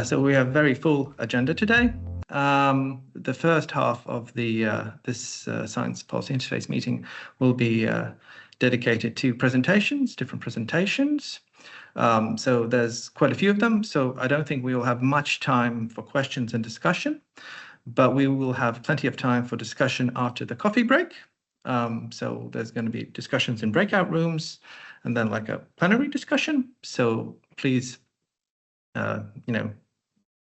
So we have a very full agenda today. The first half of this Science Policy Interface meeting will be dedicated to presentations, different presentations. So there's quite a few of them, so I don't think we will have much time for questions and discussion, but we will have plenty of time for discussion after the coffee break. So there's going to be discussions in breakout rooms and then like a plenary discussion. So please,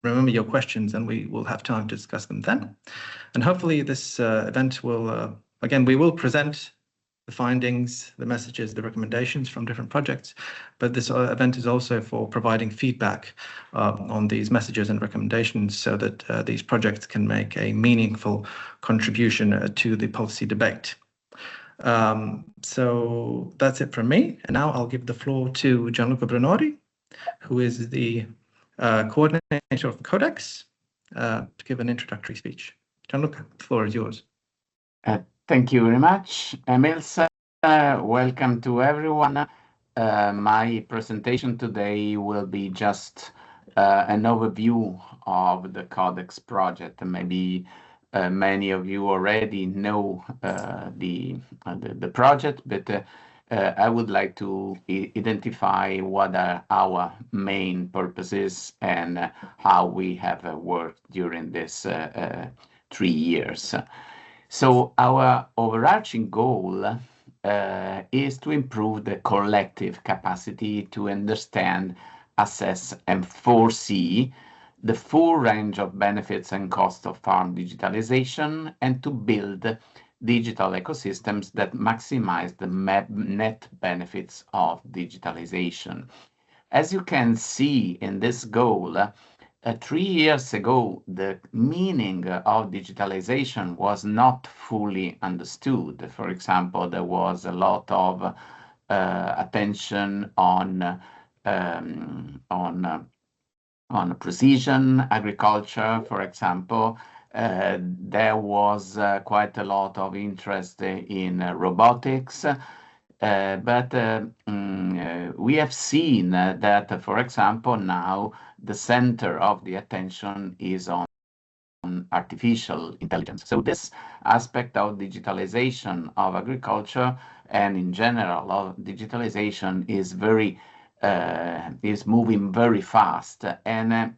remember your questions and we will have time to discuss them then. And hopefully this event will, again, we will present the findings, the messages, the recommendations from different projects, but this event is also for providing feedback on these messages and recommendations so that these projects can make a meaningful contribution to the policy debate. So that's it from me. And now I'll give the floor to Gianluca Brenori, who is the coordinator of the CODECS, to give an introductory speech. Gianluca, the floor is yours. Thank you very much, Emils. Welcome to everyone. My presentation today will be just an overview of the CODECS project. Maybe many of you already know the project, but I would like to identify what are our main purposes and how we have worked during this 3 years. So our overarching goal is to improve the collective capacity to understand, assess, and foresee the full range of benefits and costs of farm digitalization, and to build digital ecosystems that maximize the net benefits of digitalization. As you can see in this goal, 3 years ago, the meaning of digitalization was not fully understood. For example, there was a lot of attention on precision agriculture, for example. There was quite a lot of interest in robotics, but we have seen that, for example, now the center of the attention is on artificial intelligence. So this aspect of digitalization of agriculture and in general of digitalization is moving very fast. And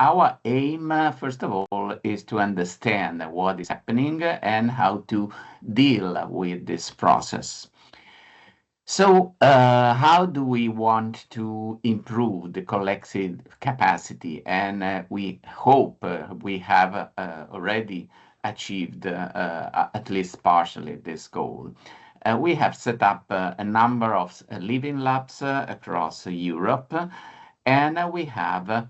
our aim, first of all, is to understand what is happening and how to deal with this process. So how do we want to improve the collective capacity? And we hope we have already achieved at least partially this goal. We have set up a number of living labs across Europe, and we have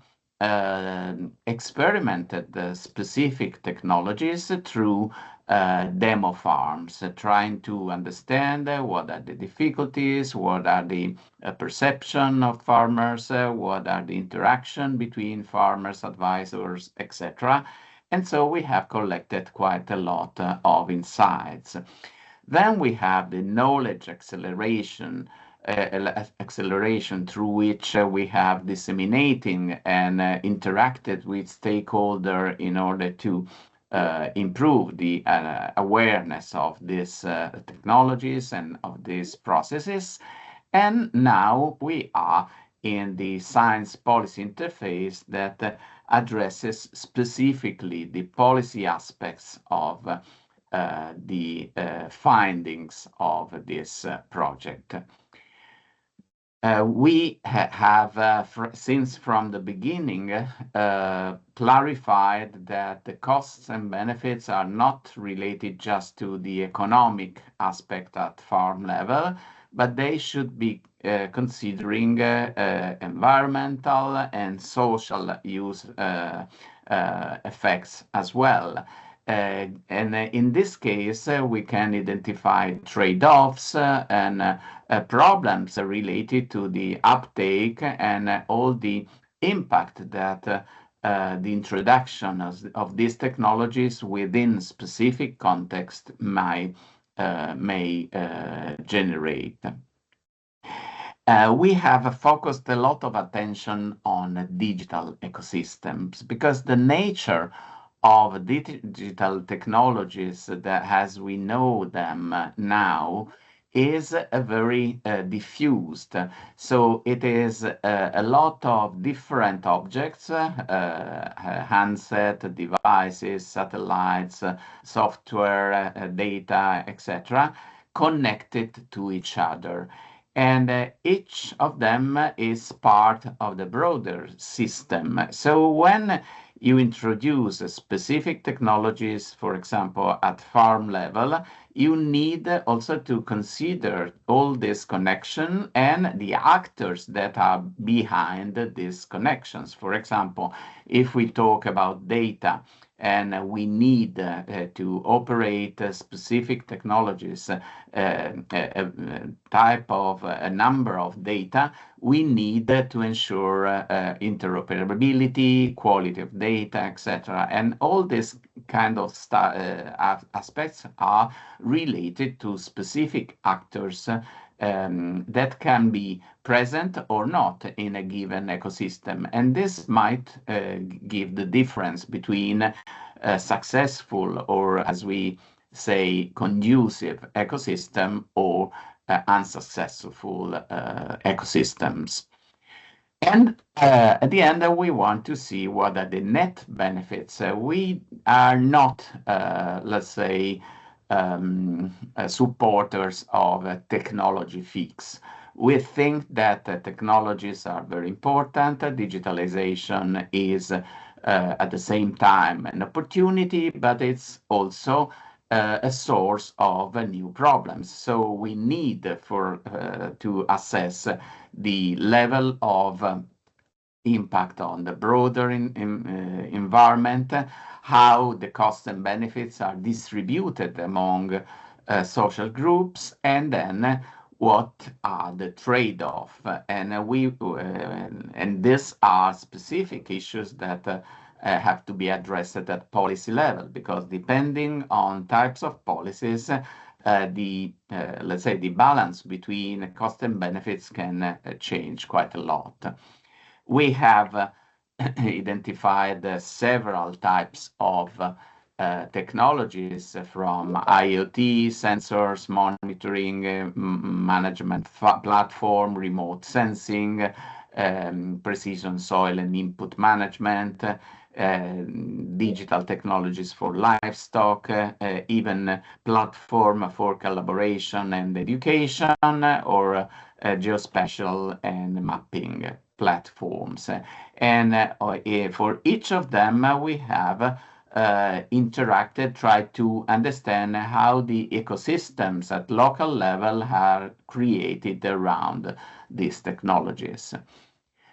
experimented specific technologies through demo farms, trying to understand what are the difficulties, what are the perception of farmers, what are the interaction between farmers, advisors, etc. And so we have collected quite a lot of insights. Then we have the knowledge acceleration through which we have disseminating and interacted with stakeholders in order to improve the awareness of these technologies and of these processes. And now we are in the science policy interface that addresses specifically the policy aspects of the findings of this project. We have, since from the beginning, clarified that the costs and benefits are not related just to the economic aspect at farm level, but they should be considering environmental and social use effects as well. And in this case, we can identify trade-offs and problems related to the uptake and all the impact that the introduction of these technologies within specific context may generate. We have focused a lot of attention on digital ecosystems because the nature of digital technologies that as we know them now is very diffused. So it is a lot of different objects, handset, devices, satellites, software, data, etc., connected to each other. And each of them is part of the broader system. So when you introduce specific technologies, for example, at farm level, you need also to consider all this connection and the actors that are behind these connections. For example, if we talk about data, and we need to operate specific technologies, type of a number of data, we need to ensure interoperability, quality of data, etc. And all these kind of aspects are related to specific actors that can be present or not in a given ecosystem. And this might give the difference between a successful, or as we say, conducive ecosystem or unsuccessful ecosystems. And at the end, we want to see what are the net benefits. We are not, let's say, supporters of a technology fix. We think that technologies are very important. Digitalization is at the same time an opportunity, but it's also a source of new problems. So we need to assess the level of impact on the broader environment, how the costs and benefits are distributed among social groups, and then what are the trade-off. And these are specific issues that have to be addressed at policy level, because depending on types of policies, let's say the balance between cost and benefits can change quite a lot. We have identified several types of technologies, from IoT, sensors, monitoring, management platform, remote sensing, precision soil and input management, digital technologies for livestock, even platform for collaboration and education, or geospatial and mapping platforms. And for each of them, we have interacted, tried to understand how the ecosystems at local level are created around these technologies.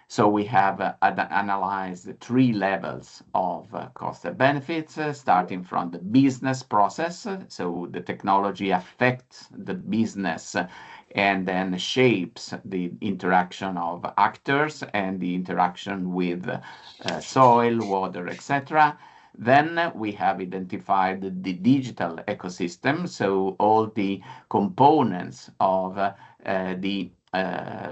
So we have analyzed 3 levels of cost and benefits, starting from the business process. So the technology affects the business and then shapes the interaction of actors and the interaction with soil, water, etc. Then we have identified the digital ecosystem, so all the components of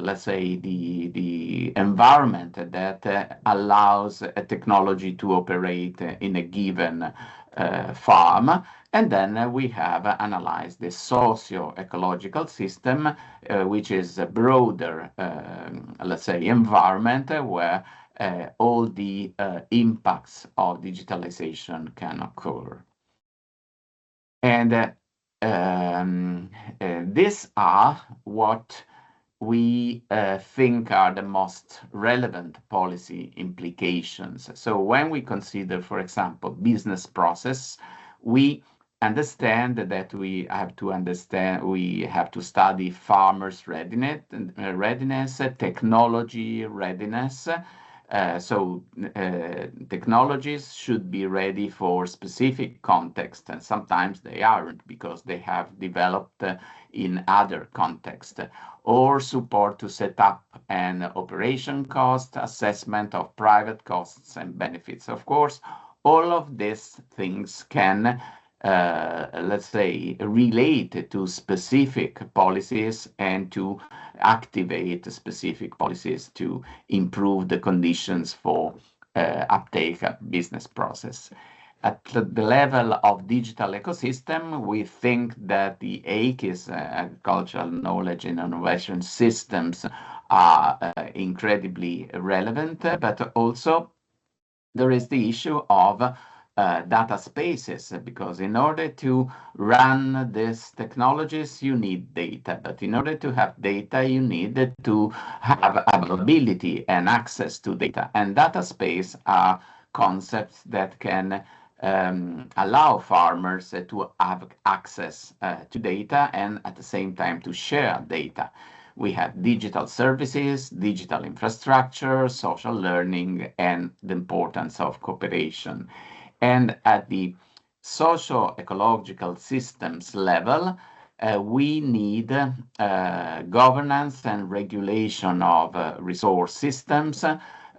let's say the environment that allows a technology to operate in a given farm. And then we have analyzed the socio-ecological system, which is a broader, let's say, environment where all the impacts of digitalization can occur. And these are what we think are the most relevant policy implications. So when we consider, for example, business process, we understand that we have to study farmers' readiness, technology readiness. So technologies should be ready for specific context, and sometimes they aren't because they have developed in other contexts, or support to set up an operation cost, assessment of private costs and benefits. Of course, all of these things can let's say, relate to specific policies and to activate specific policies to improve the conditions for uptake of business process. At the level of digital ecosystem, we think that the AKIS, agricultural knowledge and innovation systems, are incredibly relevant, but also there is the issue of data spaces, because in order to run these technologies, you need data. But in order to have data, you need to have availability and access to data. And data space are concepts that can allow farmers to have access to data and at the same time to share data. We have digital services, digital infrastructure, social learning, and the importance of cooperation. And at the socio-ecological systems level, we need governance and regulation of resource systems,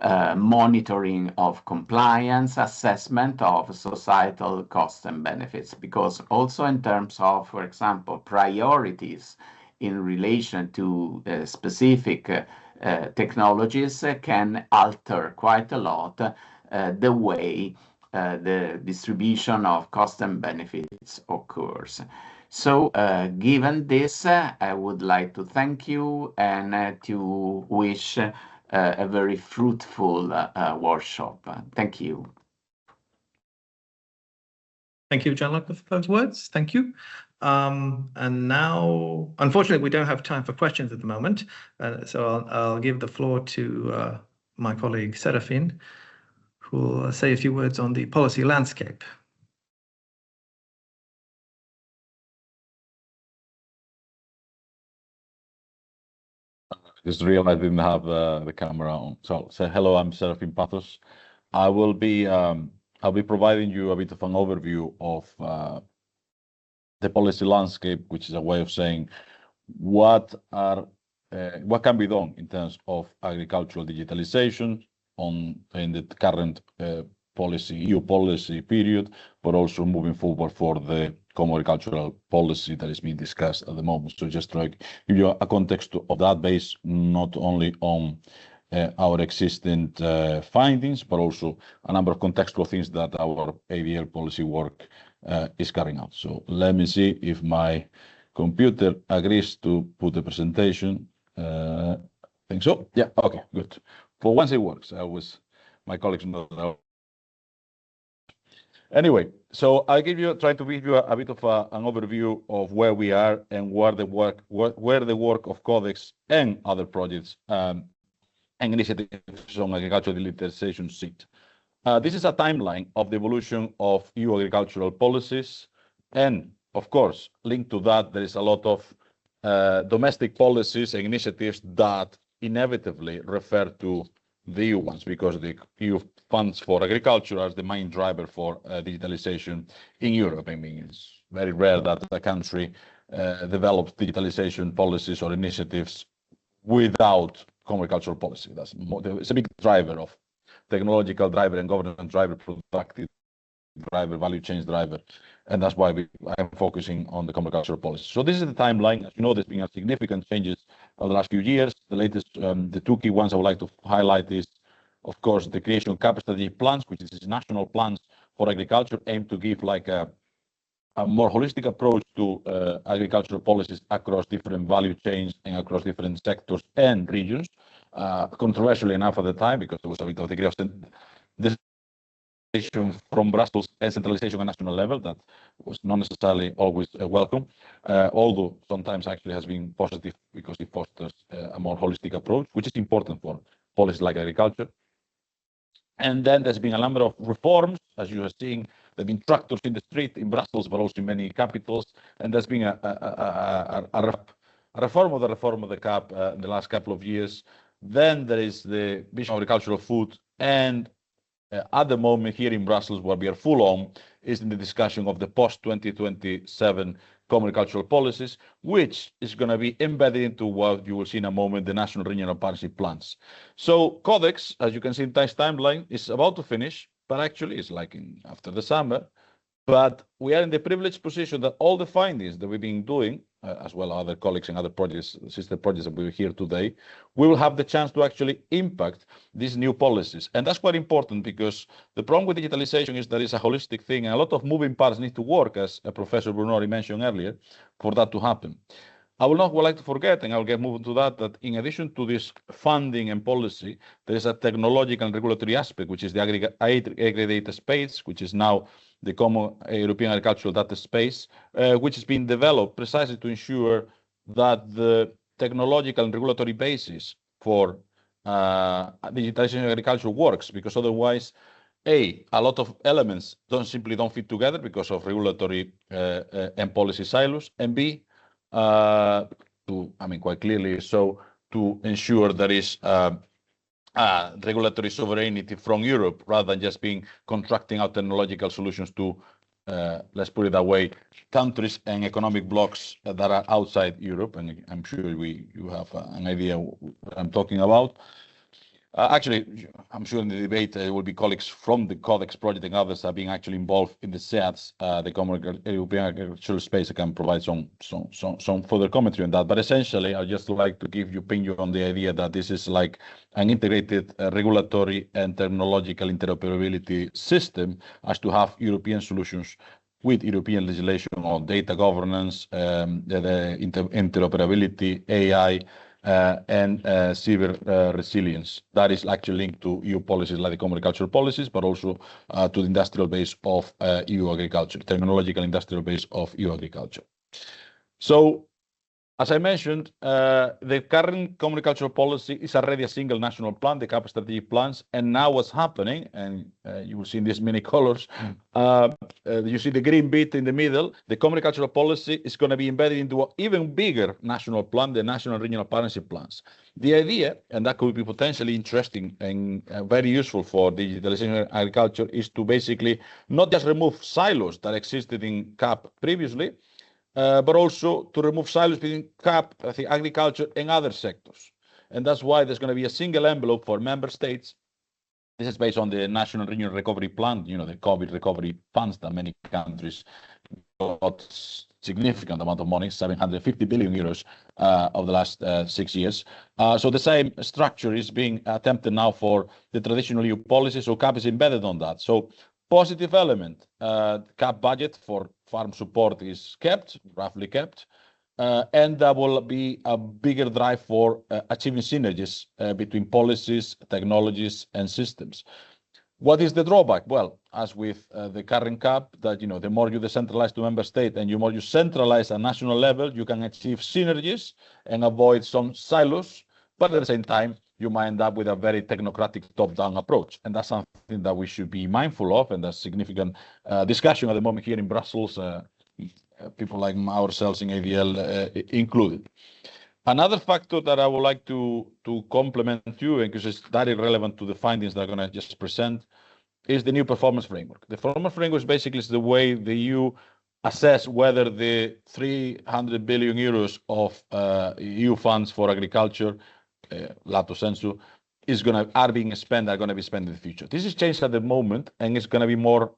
monitoring of compliance, assessment of societal costs and benefits, because also in terms of, for example, priorities in relation to specific technologies can alter quite a lot the way the distribution of cost and benefits occurs. So given this, I would like to thank you and to wish a very fruitful workshop. Thank you. Thank you, Gianluca, for those words. Thank you. And now, unfortunately, we don't have time for questions at the moment. So I'll give the floor to my colleague Serafin, who will say a few words on the policy landscape. Just realized I didn't have the camera on. So hello, I'm Serafin Pathos. I'll be providing you a bit of an overview of the policy landscape, which is a way of saying what can be done in terms of agricultural digitalization in the current EU policy period, but also moving forward for the common agricultural policy that is being discussed at the moment. So just to give you a context of that base, not only on our existing findings, but also a number of contextual things that our AVL policy work is carrying out. So let me see if my computer agrees to put the presentation. I think so. Yeah, okay, good. For once it works. My colleagues know that. Anyway, so try to give you a bit of an overview of where we are and where the work of CODECS and other projects and initiatives on agricultural digitalization sit. This is a timeline of the evolution of EU agricultural policies, and of course, linked to that, there is a lot of domestic policies and initiatives that inevitably refer to the EU ones, because the EU funds for agriculture are the main driver for digitalization in Europe. I mean, it's very rare that a country develops digitalization policies or initiatives without common agricultural policy. It's a big driver of technological driver and governance driver, productive driver, value chain driver, and that's why I'm focusing on the common agricultural policy. So this is the timeline. As you know, there's been significant changes over the last few years. The latest, the two key ones I would like to highlight is, of course, the creation of capacity plans, which is national plans for agriculture, aimed to give like a more holistic approach to agricultural policies across different value chains and across different sectors and regions. Controversially enough at the time, because there was a bit of degree of from Brussels and centralization at national level that was not necessarily always welcome, although sometimes actually has been positive because it fosters a more holistic approach, which is important for policies like agriculture. And then there's been a number of reforms, as you are seeing. There have been tractors in the street in Brussels, but also in many capitals. And there's been a reform of the CAP in the last couple of years. Then there is the vision of agricultural food. And at the moment here in Brussels, what we are full on is in the discussion of the post-2027 common agricultural policies, which is going to be embedded into what you will see in a moment, the national regional partnership plans. So CODECS, as you can see in this timeline, is about to finish, but actually it's like after the summer. But we are in the privileged position that all the findings that we've been doing, as well as other colleagues and other projects, sister projects that we're here today, we will have the chance to actually impact these new policies. And that's quite important because the problem with digitalization is that it's a holistic thing and a lot of moving parts need to work, as Professor Brunori mentioned earlier, for that to happen. I will not like to forget, and I'll get moving to that, that in addition to this funding and policy, there is a technological and regulatory aspect, which is the aggregate space, which is now the Common European Agricultural Data Space, which has been developed precisely to ensure that the technological and regulatory basis for digitalization of agriculture works, because otherwise, a lot of elements simply don't fit together because of regulatory and policy silos, and B, quite clearly, so to ensure there is regulatory sovereignty from Europe rather than just being contracting out technological solutions to, let's put it that way, countries and economic blocks that are outside Europe. And I'm sure you have an idea what I'm talking about. Actually, I'm sure in the debate there will be colleagues from the CODECS project and others are being actually involved in the CEADS, the Common European Agricultural Space. I can provide some further commentary on that. But essentially, I'd just like to give you opinion on the idea that this is like an integrated regulatory and technological interoperability system as to have European solutions with European legislation on data governance, the interoperability, AI, and cyber resilience. That is actually linked to EU policies like the common agricultural policies, but also to the industrial base of EU agriculture, technological industrial base of EU agriculture. So, as I mentioned, the current common agricultural policy is already a single national plan, the CAP strategic plans, and now what's happening, and you will see in these many colors, you see the green bit in the middle, the common agricultural policy is going to be embedded into an even bigger national plan, the national regional partnership plans. The idea, and that could be potentially interesting and very useful for digitalization of agriculture, is to basically not just remove silos that existed in CAP previously, but also to remove silos between CAP, agriculture, and other sectors. And that's why there's going to be a single envelope for member states. This is based on the National Regional Recovery Plan, the COVID recovery funds that many countries got significant amount of money, 750 billion euros over the last 6 years. So the same structure is being attempted now for the traditional EU policy, so CAP is embedded on that. So positive element, CAP budget for farm support is kept, roughly kept, and there will be a bigger drive for achieving synergies between policies, technologies, and systems. What is the drawback? Well, as with the current CAP, that the more you decentralize to member state and the more you centralize at national level, you can achieve synergies and avoid some silos, but at the same time, you might end up with a very technocratic top-down approach. And that's something that we should be mindful of, and there's significant discussion at the moment here in Brussels, people like ourselves in ADL included. Another factor that I would like to complement you, because it's very relevant to the findings that I'm going to just present, is the new performance framework. The performance framework basically is the way the EU assess whether the 300 billion euros of EU funds for agriculture, lato sensu, are being spent in the future. This is changed at the moment, and it's going to be more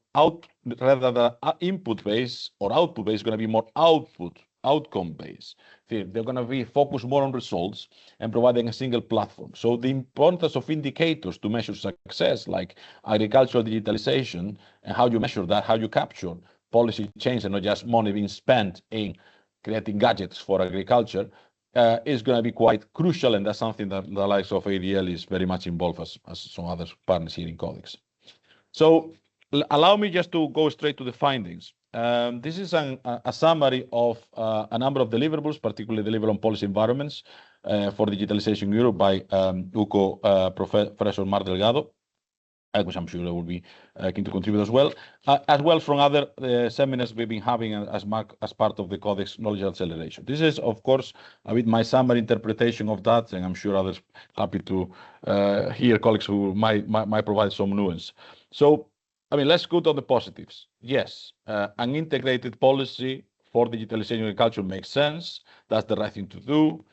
rather than input based or output based, it's going to be more outcome based. They're going to be focused more on results and providing a single platform. So the importance of indicators to measure success, like agricultural digitalization, and how you measure that, how you capture policy change and not just money being spent in creating gadgets for agriculture, is going to be quite crucial, and that's something that the likes of ADL is very much involved as some other partners here in CODECS. So allow me just to go straight to the findings. This is a summary of a number of deliverables, particularly delivered on policy environments for digitalization in Europe by UCO Professor Mar Delgado, which I'm sure will be keen to contribute as well from other seminars we've been having as part of the CODECS Knowledge Acceleration. This is, of course, a bit my summary interpretation of that, and I'm sure others happy to hear colleagues who might provide some nuance. So, let's go to the positives. Yes, an integrated policy for digitalization of agriculture makes sense. That's the right thing to do.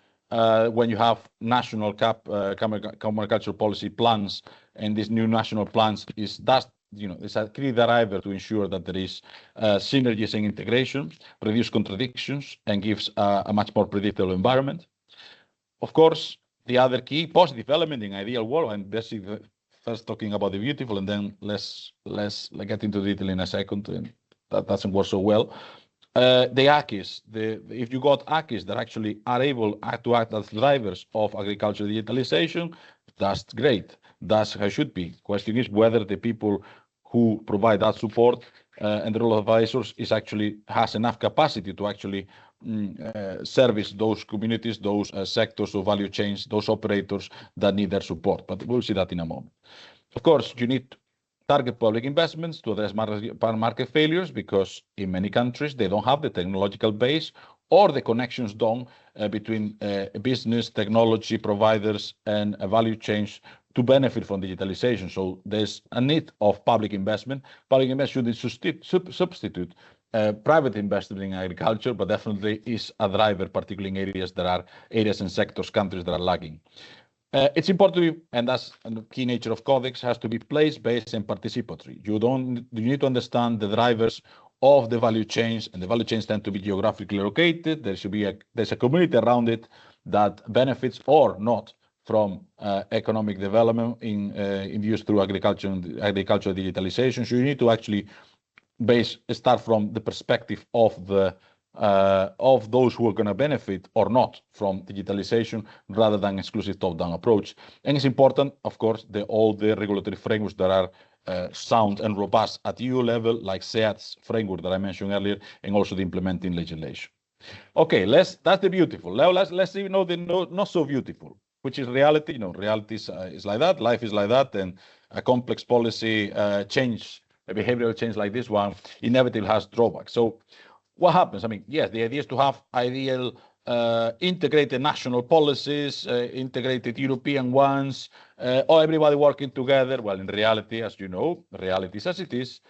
When you have national common agricultural policy plans, and these new national plans that's there's a key driver to ensure that there is synergies and integration, reduce contradictions, and gives a much more predictable environment. Of course, the other key positive element in ideal world, and basically first talking about the beautiful, and then let's get into detail in a second, and that doesn't work so well. The ACIs, if you got ACIs that actually are able to act as drivers of agricultural digitalization, that's great. That's how it should be. Question is whether the people who provide that support and the role of advisors has enough capacity to actually service those communities, those sectors of value chains, those operators that need their support. But we'll see that in a moment. Of course, you need target public investments to address market failures, because in many countries they don't have the technological base or the connections done between business, technology providers, and value chains to benefit from digitalization. So there's a need of public investment. Public investment should substitute private investment in agriculture, but definitely is a driver, particularly in areas and sectors, countries that are lagging. It's important, and that's the key nature of CODECS, has to be place-based and participatory. You need to understand the drivers of the value chains, and the value chains tend to be geographically located. There's a community around it that benefits or not from economic development in use through agricultural digitalization. So you need to actually start from the perspective of those who are going to benefit or not from digitalization, rather than exclusive top-down approach. And it's important, of course, all the regulatory frameworks that are sound and robust at EU level, like SEAT's framework that I mentioned earlier, and also the implementing legislation. Okay, that's the beautiful. Now let's see, the not so beautiful, which is reality. Reality is like that. Life is like that, and a complex policy change, a behavioral change like this one, inevitably has drawbacks. So what happens? I mean, yes, the idea is to have ideal integrated national policies, integrated European ones, or everybody working together. Well, in reality, as you know, reality is as it is.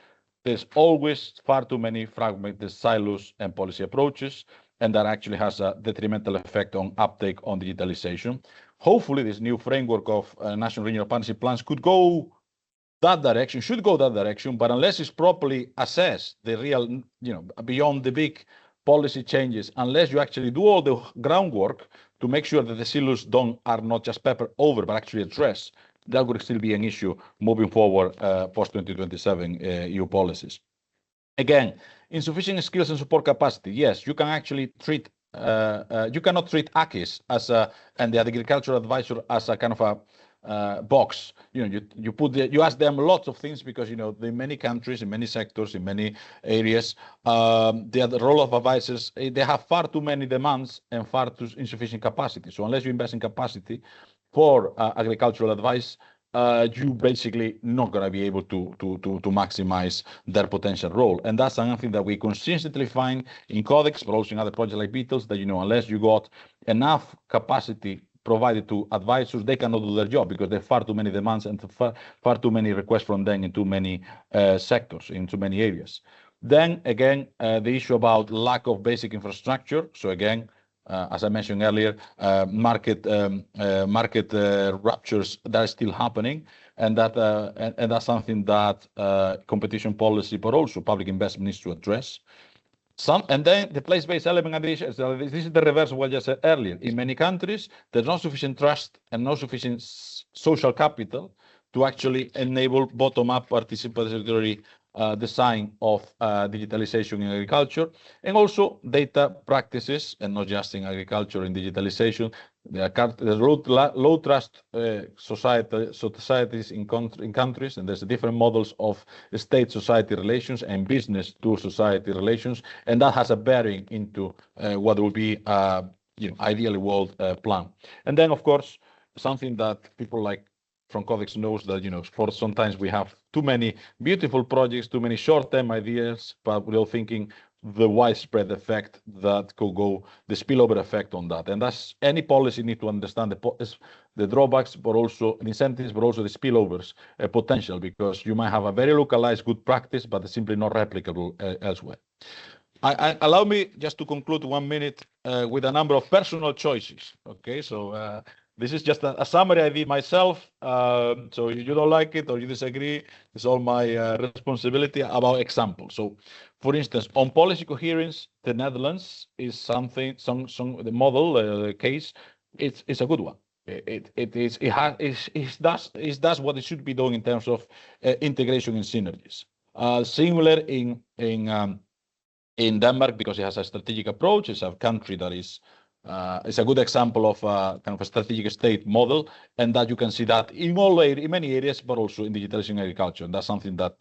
There's always far too many fragmented silos and policy approaches, and that actually has a detrimental effect on uptake on digitalization. Hopefully, this new framework of national regional partnership plans should go that direction, but unless it's properly assessed, the real, beyond the big policy changes, unless you actually do all the groundwork to make sure that the silos are not just papered over, but actually addressed, that would still be an issue moving forward post-2027 EU policies. Again, insufficient skills and support capacity. Yes, you can actually you cannot treat ACIs and the agricultural advisor as a kind of a box. You ask them lots of things, because in many countries, in many sectors, in many areas, the role of advisors, they have far too many demands and far too insufficient capacity. So unless you invest in capacity for agricultural advice, you basically not going to be able to maximize their potential role. And that's something that we consistently find in CODECS, but also in other projects like Beatles, that unless you got enough capacity provided to advisors, they cannot do their job, because there are far too many demands and far too many requests from them in too many sectors, in too many areas. Then again, the issue about lack of basic infrastructure. So again, as I mentioned earlier, market ruptures that are still happening, and that's something that competition policy, but also public investment, needs to address. And then the place-based element of this is the reverse of what I said earlier. In many countries, there's not sufficient trust and not sufficient social capital to actually enable bottom-up participatory design of digitalization in agriculture, and also data practices, and not just in agriculture, in digitalization. The low trust societies in countries, and there's different models of state-society relations and business-to-society relations, and that has a bearing into what will be ideally world plan. And then, of course, something that people like from CODECS knows, that for sometimes we have too many beautiful projects, too many short-term ideas, but we're thinking the widespread effect that could go, the spillover effect on that. And that's any policy need to understand the drawbacks, but also the incentives, but also the spillovers potential, because you might have a very localized good practice, but it's simply not replicable elsewhere. Allow me just to conclude 1 minute with a number of personal choices. Okay, so This is just a summary I did myself. So if you don't like it or you disagree, it's all my responsibility about examples. So, for instance, on policy coherence, the Netherlands is something, the model, the case, it's a good one. It does what it should be doing in terms of integration and synergies. Similar in Denmark, because it has a strategic approach. It's a country that is it's a good example of kind of a strategic state model, and that you can see that in many areas, but also in digitalizing agriculture. And that's something that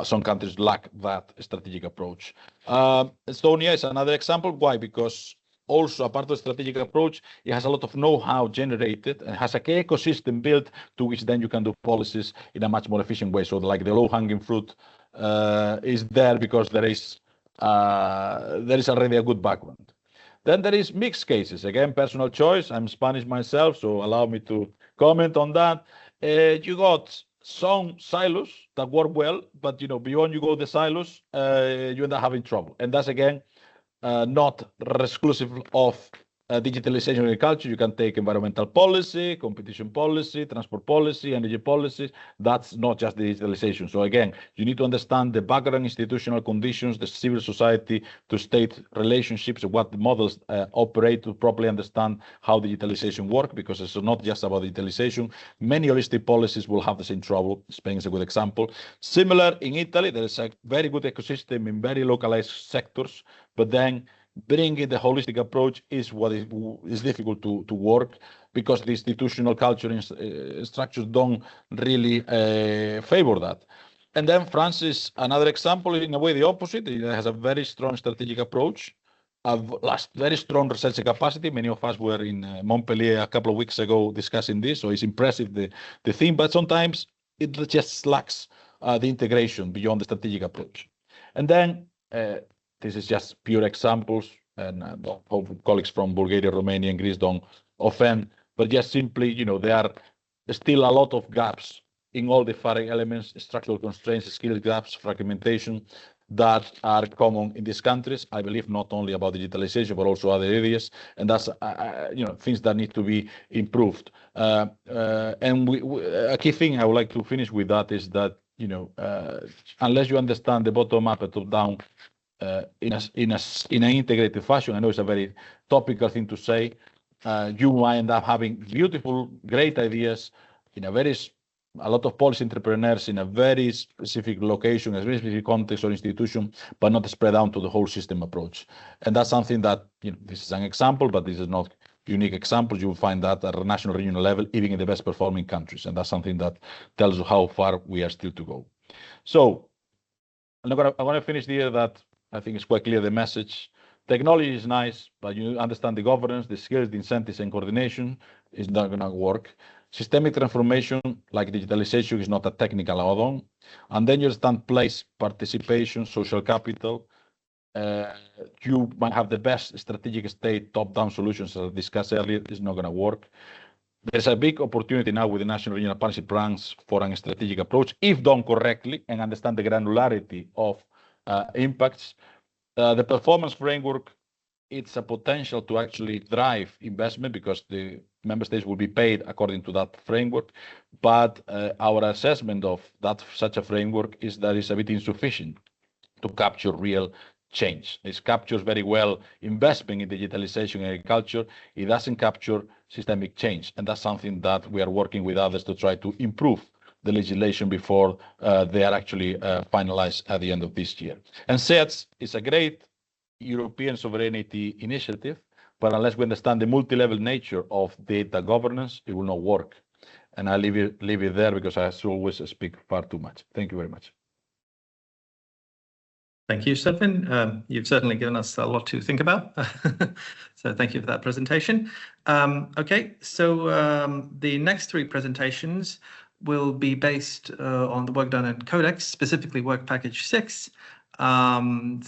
some countries lack, that strategic approach. Estonia is another example. Why? Because also a part of the strategic approach, it has a lot of know-how generated and has an ecosystem built to which then you can do policies in a much more efficient way. So like the low-hanging fruit is there because there is already a good background. Then there is mixed cases. Again, personal choice. I'm Spanish myself, so allow me to comment on that. You got some silos that work well, but beyond you go the silos, you end up having trouble. And that's again not exclusive of digitalization of agriculture. You can take environmental policy, competition policy, transport policy, energy policy. That's not just digitalization. So again, you need to understand the background institutional conditions, the civil society to state relationships, what the models operate to properly understand how digitalization works, because it's not just about digitalization. Many holistic policies will have the same trouble. Spain is a good example. Similar in Italy, there is a very good ecosystem in very localized sectors, but then bringing the holistic approach is what is difficult to work, because the institutional culture and structures don't really favor that. And then France is another example, in a way the opposite. It has a very strong strategic approach, a very strong research capacity. Many of us were in Montpellier a couple of weeks ago discussing this, so it's impressive, the thing, but sometimes it just lacks the integration beyond the strategic approach. And then this is just pure examples, and hope colleagues from Bulgaria, Romania, and Greece don't offend, but just simply, there are still a lot of gaps in all the firing elements, structural constraints, skill gaps, fragmentation that are common in these countries. I believe not only about digitalization, but also other areas, and that's things that need to be improved. And a key thing I would like to finish with that is that unless you understand the bottom up and top down in an integrated fashion, I know it's a very topical thing to say, you might end up having beautiful, great ideas in a lot of policy entrepreneurs in a very specific location, a very specific context or institution, but not spread out to the whole system approach. And that's something that, this is an example, but this is not unique examples. You will find that at a national, regional level, even in the best performing countries. And that's something that tells you how far we are still to go. So I'm going to finish here that I think it's quite clear the message. Technology is nice, but you understand the governance, the skills, the incentives, and coordination is not going to work. Systemic transformation, like digitalization, is not a technical add-on. And then you understand place, participation, social capital. You might have the best strategic state top-down solutions, as I discussed earlier. It's not going to work. There's a big opportunity now with the national regional partnership plans for a strategic approach, if done correctly and understand the granularity of impacts. The performance framework, it's a potential to actually drive investment because the member states will be paid according to that framework. But our assessment of such a framework is that it's a bit insufficient to capture real change. It captures very well investment in digitalization and agriculture. It doesn't capture systemic change. And that's something that we are working with others to try to improve the legislation before they are actually finalized at the end of this year. And CODECS is a great European sovereignty initiative, but unless we understand the multi-level nature of data governance, it will not work. And I leave it there because I always speak far too much. Thank you very much. Thank you, Stefan. You've certainly given us a lot to think about. So thank you for that presentation. Okay, so the next three presentations will be based on the work done at CODECS, specifically Work Package 6. Niamh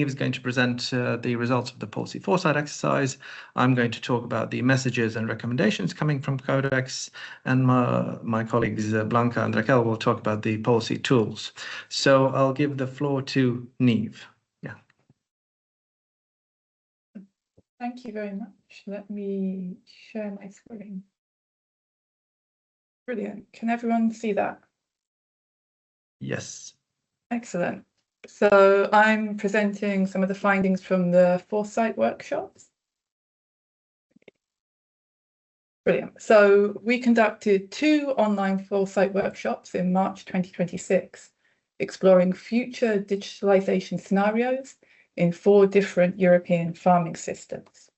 is going to present the results of the policy foresight exercise. I'm going to talk about the messages and recommendations coming from CODECS, and my colleagues Blanca and Raquel will talk about the policy tools. So I'll give the floor to Niamh. Yeah. Thank you very much. Let me share my screen. Brilliant. Can everyone see that? Yes. Excellent. So I'm presenting some of the findings from the Foresight workshops. Brilliant. So we conducted 2 online Foresight workshops in March 2026, exploring future digitalization scenarios in 4 different European farming systems.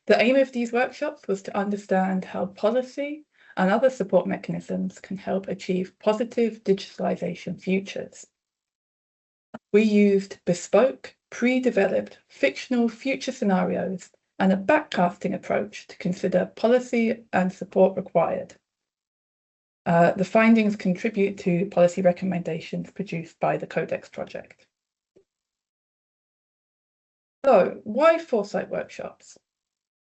The aim of these workshops was to understand how policy and other support mechanisms can help achieve positive digitalization futures. We used bespoke, pre-developed, fictional future scenarios and a backcasting approach to consider policy and support required. The findings contribute to policy recommendations produced by the CODECS project. So, why Foresight workshops?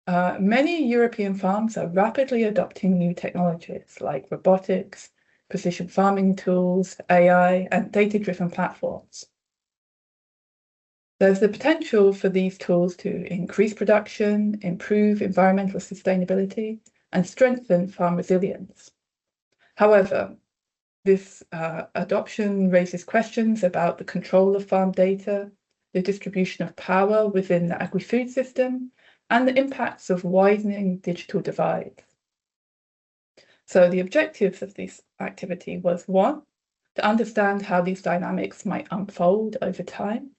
Many European farms are rapidly adopting new technologies like robotics, precision farming tools, AI, and data-driven platforms. There's the potential for these tools to increase production, improve environmental sustainability, and strengthen farm resilience. However, this adoption raises questions about the control of farm data, the distribution of power within the agri-food system, and the impacts of widening digital divides. So the objectives of this activity was 1, to understand how these dynamics might unfold over time,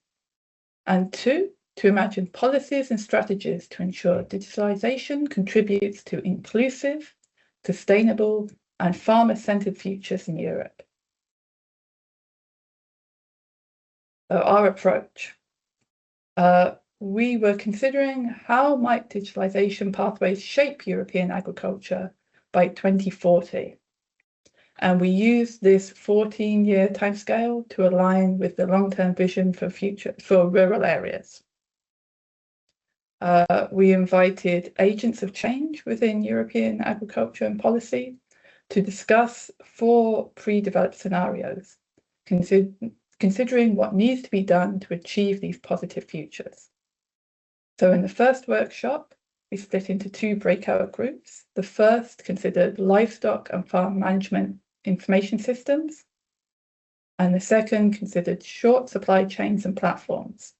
and 2, to imagine policies and strategies to ensure digitalization contributes to inclusive, sustainable, and farmer-centered futures in Europe. Our approach. We were considering how might digitalization pathways shape European agriculture by 2040. And we used this 14-year timescale to align with the long-term vision for rural areas. We invited agents of change within European agriculture and policy to discuss 4 pre-developed scenarios, considering what needs to be done to achieve these positive futures. So in the first workshop, we split into 2 breakout groups. The first considered livestock and farm management information systems, and the second considered short supply chains and platforms.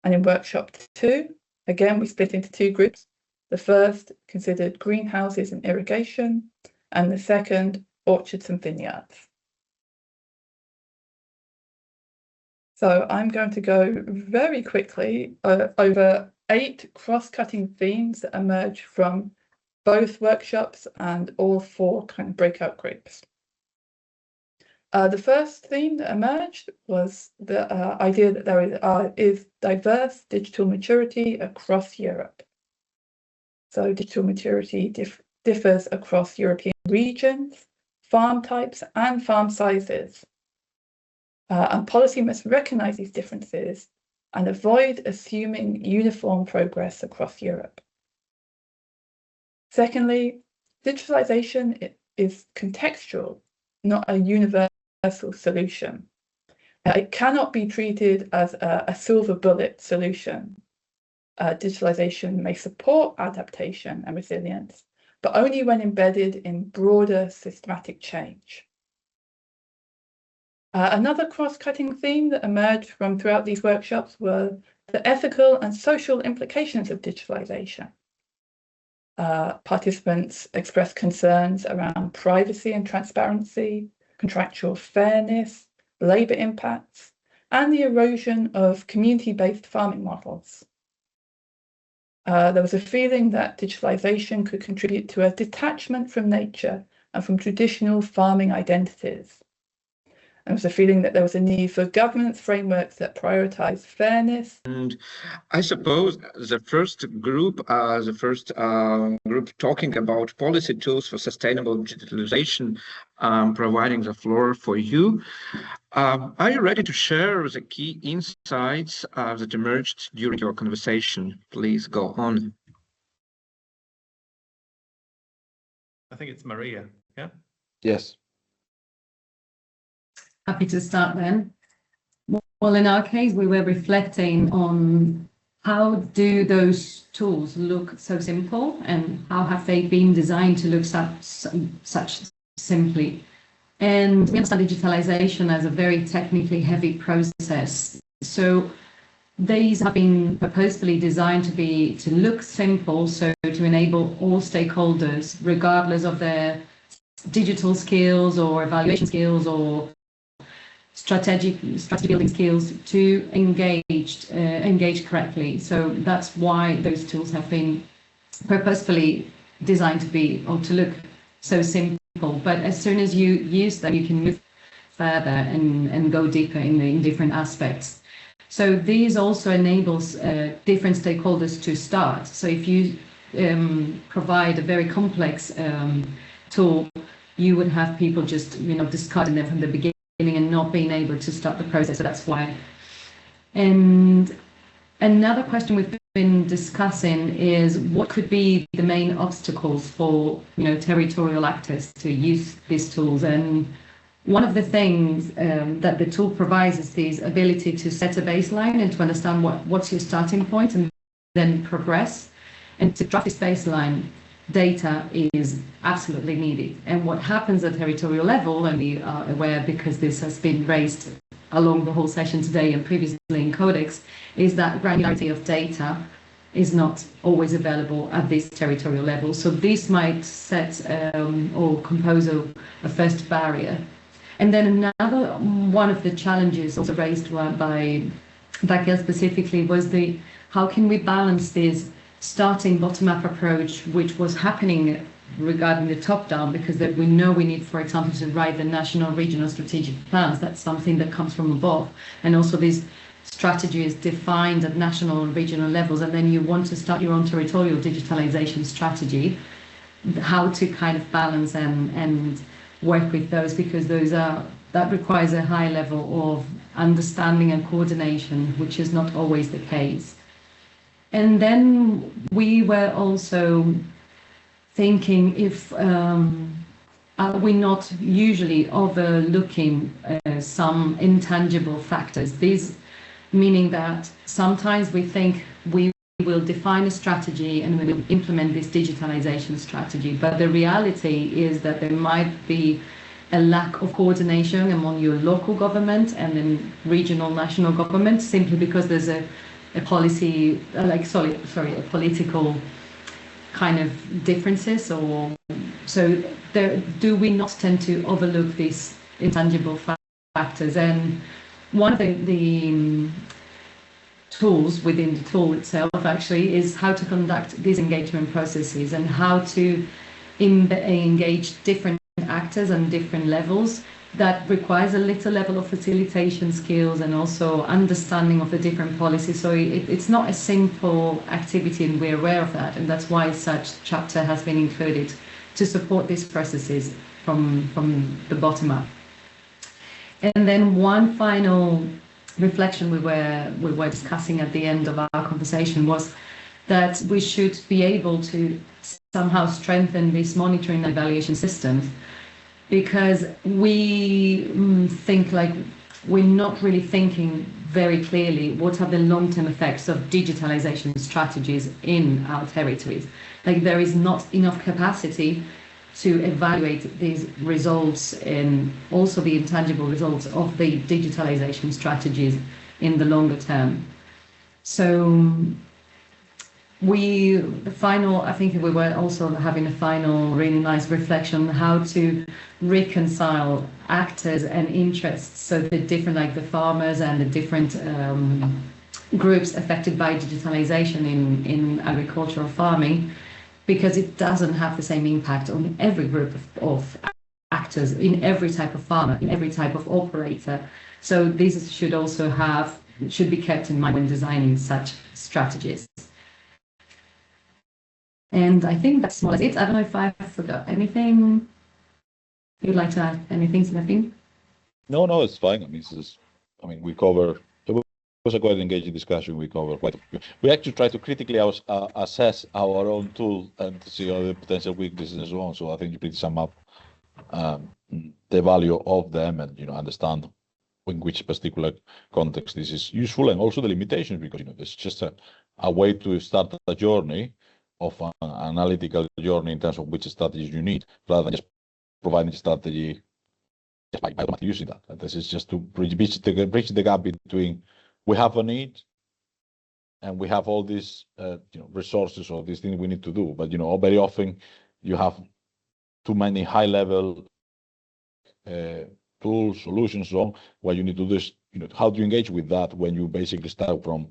And in workshop 2, again, we split into 2 groups. The first considered greenhouses and irrigation, and the second, orchards and vineyards. So I'm going to go very quickly over 8 cross-cutting themes that emerge from both workshops and all 4 kind of breakout groups. The first theme that emerged was the idea that there is diverse digital maturity across Europe. So digital maturity differs across European regions, farm types, and farm sizes. And policy must recognise these differences and avoid assuming uniform progress across Europe. Secondly, digitalisation is contextual, not a universal solution. It cannot be treated as a silver bullet solution. Digitalisation may support adaptation and resilience, but only when embedded in broader systematic change. Another cross-cutting theme that emerged from throughout these workshops were the ethical and social implications of digitalisation. Participants expressed concerns around privacy and transparency, contractual fairness, labour impacts, and the erosion of community-based farming models. There was a feeling that digitalisation could contribute to a detachment from nature and from traditional farming identities. There was a feeling that there was a need for governance frameworks that prioritise fairness. And I suppose the first group talking about policy tools for sustainable digitalization, providing the floor for you. Are you ready to share the key insights that emerged during your conversation? Please go on. I think it's Maria, yeah? Yes. Happy to start then. Well, in our case, we were reflecting on how do those tools look so simple, and how have they been designed to look such simply? And we understand digitalization as a very technically heavy process. So these have been purposefully designed to look simple, so to enable all stakeholders, regardless of their digital skills or evaluation skills or strategy building skills, to engage correctly. So that's why those tools have been purposefully designed to look so simple. But as soon as you use them, you can move further and go deeper in different aspects. So these also enables different stakeholders to start. So if you provide a very complex tool, you would have people just discarding them from the beginning and not being able to start the process. So that's why. And another question we've been discussing is what could be the main obstacles for territorial actors to use these tools. And one of the things that the tool provides is this ability to set a baseline and to understand what's your starting point and then progress. And to draft this baseline, data is absolutely needed. And what happens at territorial level, and we are aware because this has been raised along the whole session today and previously in CODECS, is that granularity of data is not always available at this territorial level. So this might set or compose a first barrier. And then another one of the challenges also raised by Raquel specifically was how can we balance this starting bottom-up approach, which was happening regarding the top-down, because we know we need, for example, to write the national, regional strategic plans. That's something that comes from above. And also this strategy is defined at national and regional levels, and then you want to start your own territorial digitalization strategy, how to kind of balance and work with those, because that requires a high level of understanding and coordination, which is not always the case. And then we were also thinking if are we not usually overlooking some intangible factors, these meaning that sometimes we think we will define a strategy and we will implement this digitalization strategy, but the reality is that there might be a lack of coordination among your local government and then regional, national government, simply because there's a policy, a political kind of differences, or so do we not tend to overlook these intangible factors? And one of the tools within the tool itself actually is how to conduct these engagement processes and how to engage different actors on different levels. That requires a little level of facilitation skills and also understanding of the different policies. So it's not a simple activity, and we're aware of that, and that's why such chapter has been included to support these processes from the bottom up. And then one final reflection we were discussing at the end of our conversation was that we should be able to somehow strengthen this monitoring and evaluation systems, because we think like we're not really thinking very clearly what are the long-term effects of digitalization strategies in our territories. Like there is not enough capacity to evaluate these results and also the intangible results of the digitalization strategies in the longer term. So I think we were also having a final really nice reflection on how to reconcile actors and interests, so the different, like the farmers and the different groups affected by digitalization in agricultural farming, because it doesn't have the same impact on every group of actors, in every type of farmer, in every type of operator. So these should be kept in mind when designing such strategies. And I think that's more or less it. I don't know if I forgot anything. You'd like to add anything, Sebastian? No, it's fine. We cover. It was a quite engaging discussion. We cover quite. We actually try to critically assess our own tool and to see all the potential weaknesses and so on. So I think you pretty sum up the value of them and understand in which particular context this is useful, and also the limitations, because there's just a way to start a journey of an analytical journey in terms of which strategies you need, rather than just providing strategy just by automatically using that. And this is just to bridge the gap between we have a need and we have all these resources or these things we need to do, but very often you have too many high-level tools, solutions, so on, where you need to do this. How do you engage with that when you basically start from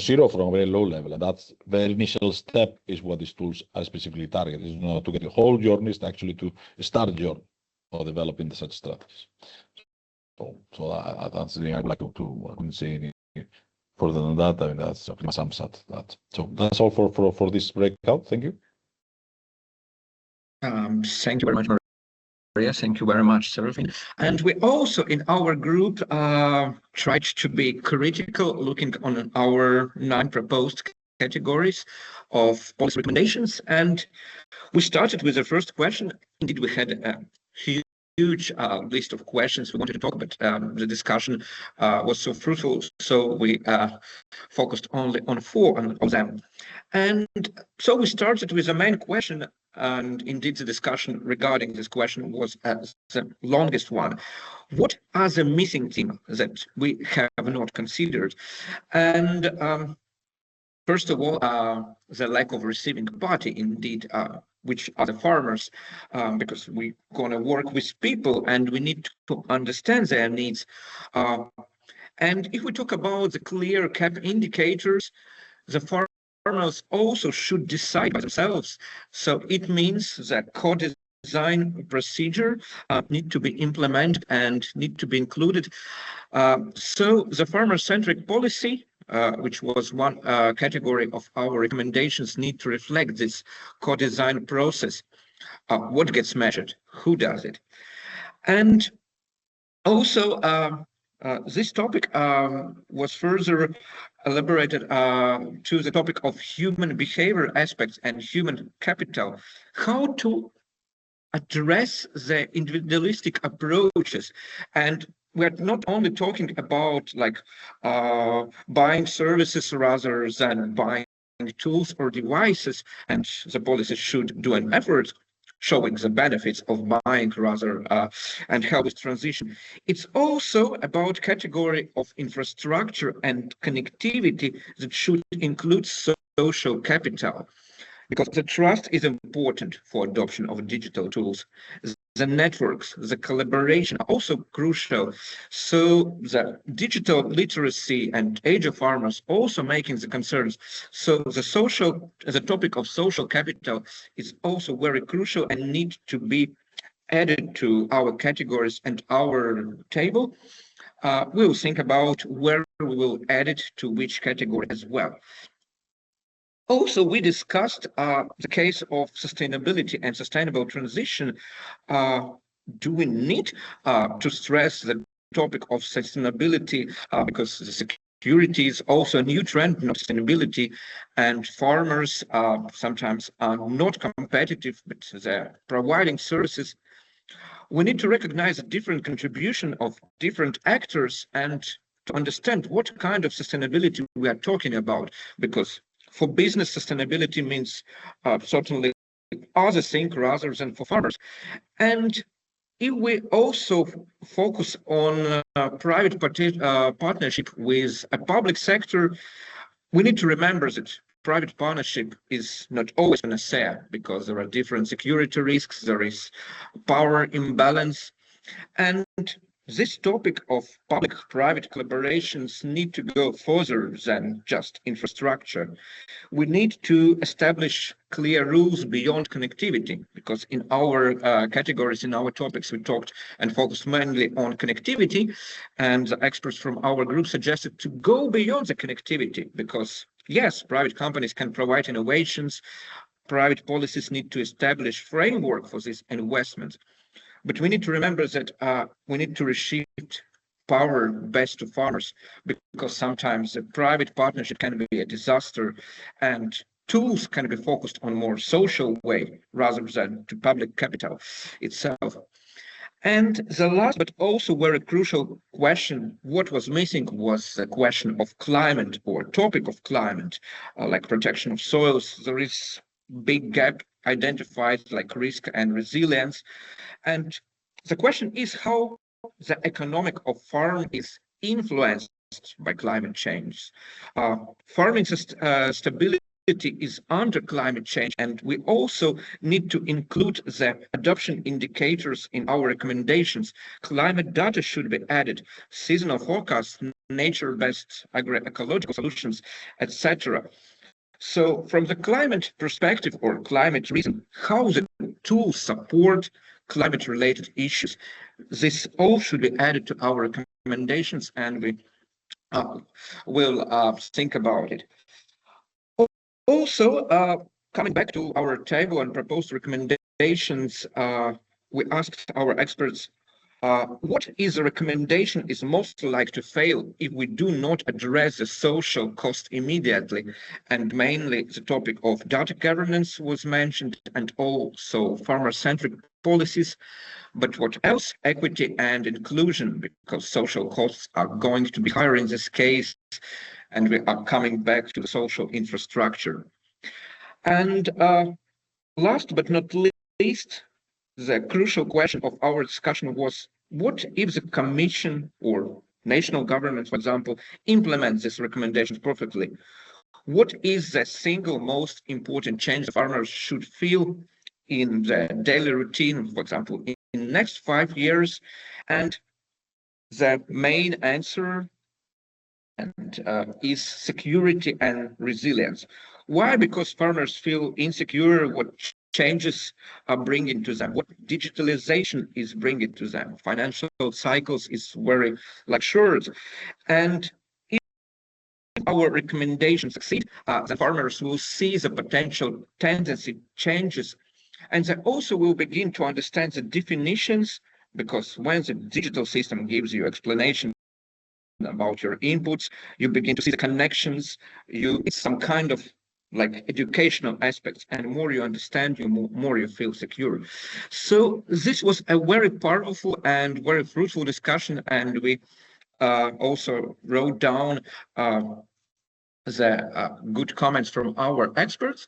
zero, from a very low level? And that's the initial step, is what these tools are specifically targeted. It's not to get the whole journey, it's actually to start a journey or developing such strategies. So that's the thing I would like to I couldn't say any further than that. I mean, that's pretty much sums up that. So that's all for this breakout. Thank you. Thank you very much, Maria. Thank you very much, Serafin. And we also, in our group, tried to be critical, looking on our 9 proposed categories of policy recommendations. And we started with the first question. Indeed, we had a huge list of questions we wanted to talk about. The discussion was so fruitful, so we focused only on 4 of them. And so we started with the main question, and indeed the discussion regarding this question was the longest one. What are the missing things that we have not considered? And first of all, the lack of receiving party, indeed, which are the farmers, because we're going to work with people and we need to understand their needs. And if we talk about the clear cap indicators, the farmers also should decide by themselves. So it means that co-design procedure need to be implemented and need to be included. So the farmer-centric policy, which was one category of our recommendations, need to reflect this co-design process. What gets measured? Who does it? And also, this topic was further elaborated to the topic of human behavior aspects and human capital. How to address the individualistic approaches. And we're not only talking about like buying services rather than buying tools or devices, and the policy should do an effort showing the benefits of buying rather and help with transition. It's also about category of infrastructure and connectivity that should include social capital, because the trust is important for adoption of digital tools. The networks, the collaboration are also crucial. So the digital literacy and age of farmers also making the concerns. So the topic of social capital is also very crucial and need to be added to our categories and our table. We'll think about where we will add it to which category as well. Also, we discussed the case of sustainability and sustainable transition. Do we need to stress the topic of sustainability because the security is also a new trend, not sustainability, and farmers sometimes are not competitive, but they're providing services. We need to recognize the different contribution of different actors and to understand what kind of sustainability we are talking about, because for business, sustainability means certainly other things rather than for farmers. And if we also focus on private partnership with a public sector, we need to remember that private partnership is not always an affair, because there are different security risks, there is power imbalance, and this topic of public-private collaborations need to go further than just infrastructure. We need to establish clear rules beyond connectivity, because in our categories, in our topics, we talked and focused mainly on connectivity, and the experts from our group suggested to go beyond the connectivity, because yes, private companies can provide innovations, private policies need to establish framework for this investment. But we need to remember that we need to reshift power best to farmers, because sometimes a private partnership can be a disaster and tools can be focused on more social way rather than to public capital itself. And the last but also very crucial question, what was missing was the question of climate or topic of climate, like protection of soils. There is big gap identified like risk and resilience. And the question is how the economic of farm is influenced by climate change. Farming stability is under climate change, and we also need to include the adoption indicators in our recommendations. Climate data should be added, seasonal forecasts, nature-based agroecological solutions, etc. So from the climate perspective or climate reason, how the tools support climate-related issues, this all should be added to our recommendations, and we will think about it. Also, coming back to our table and proposed recommendations, we asked our experts, what is the recommendation is most likely to fail if we do not address the social cost immediately? And mainly the topic of data governance was mentioned, and also farmer-centric policies. But what else? Equity and inclusion, because social costs are going to be higher in this case, and we are coming back to the social infrastructure. And last but not least, the crucial question of our discussion was, what if the Commission or national government, for example, implement these recommendations perfectly? What is the single most important change farmers should feel in the daily routine, for example, in the next 5 years? And the main answer is security and resilience. Why? Because farmers feel insecure what changes are bringing to them, what digitalization is bringing to them. Financial cycles is very short. And if our recommendations succeed, the farmers will see the potential tendency changes, and they also will begin to understand the definitions, because when the digital system gives you explanation about your inputs, you begin to see the connections, it's some kind of educational aspects, and more you understand, more you feel secure. So this was a very powerful and very fruitful discussion, and we also wrote down the good comments from our experts.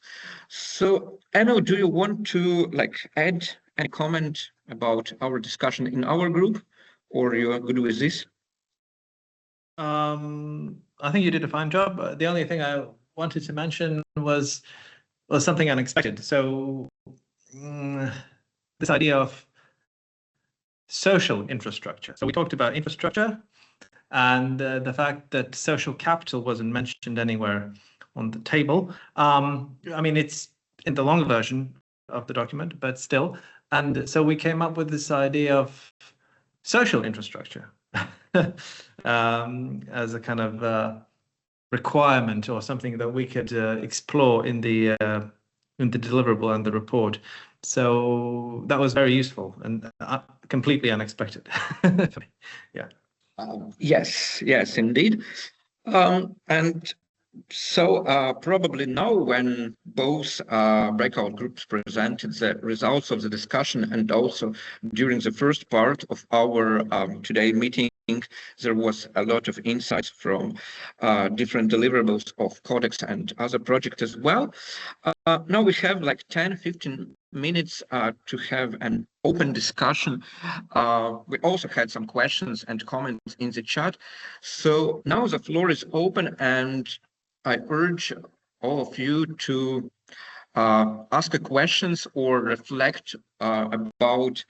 So Emil, do you want to add any comment about our discussion in our group, or you are good with this? I think you did a fine job. The only thing I wanted to mention was something unexpected. So this idea of social infrastructure. So we talked about infrastructure, and the fact that social capital wasn't mentioned anywhere on the table. I mean, it's in the longer version of the document, but still. And so we came up with this idea of social infrastructure as a kind of requirement, or something that we could explore in the deliverable and the report. So that was very useful and completely unexpected. Yeah. Yes, indeed. And so probably now, when both breakout groups presented the results of the discussion, and also during the first part of our today meeting, there was a lot of insights from different deliverables of CODECS and other projects as well. Now we have 10-15 minutes to have an open discussion. We also had some questions and comments in the chat. So now the floor is open, and I urge all of you to ask questions or reflect about